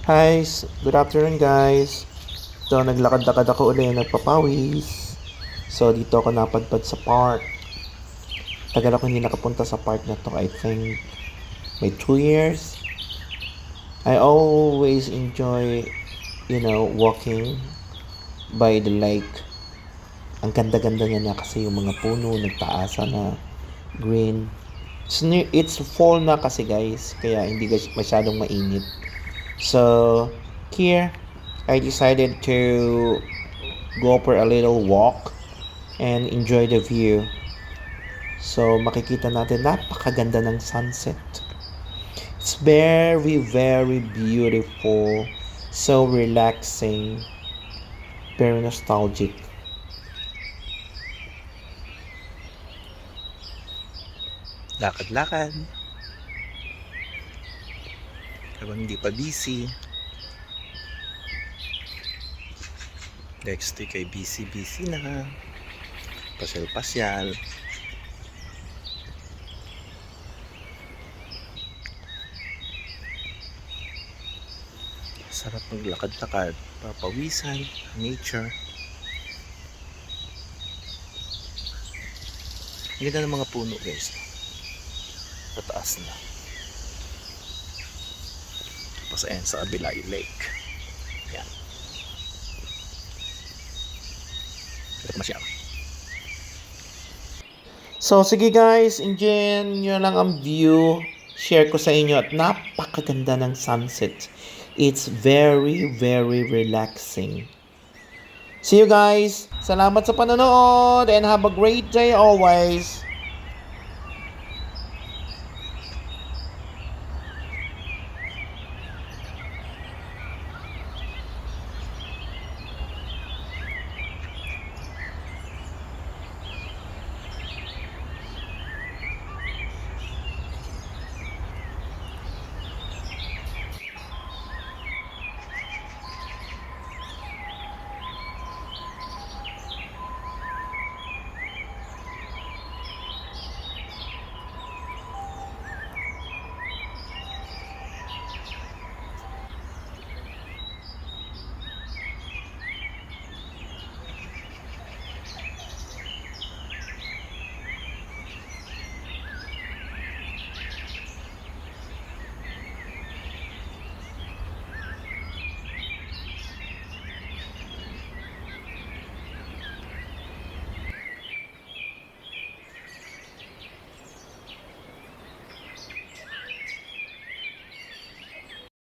Good afternoon guys. So naglakad-lakad ako uli, nagpapawis. So dito ako napadpad sa park. Tagal ako hindi nakapunta sa park na to, I think may 2 years. I always enjoy, walking by the lake. Ang ganda-ganda niya na kasi yung mga puno nagtaasa na green. It's fall na kasi guys, kaya hindi masyadong mainit. So here I decided to go for a little walk and enjoy the view. So makikita natin napakaganda ng sunset. It's very very beautiful, so relaxing, very nostalgic. Lakad-lakad habang hindi pa busy. Next week ay busy na, pasyal-pasyal. Sarap maglakad-lakad, papawisan, nature. Ang ganda ng mga puno guys, pataas na. Tapos ayan sa kabila yung lake. Yan. So sige guys, enjoy nyo lang ang view. Share ko sa inyo at napakaganda ng sunset. It's very very relaxing. See you guys. Salamat sa panonood and have a great day always.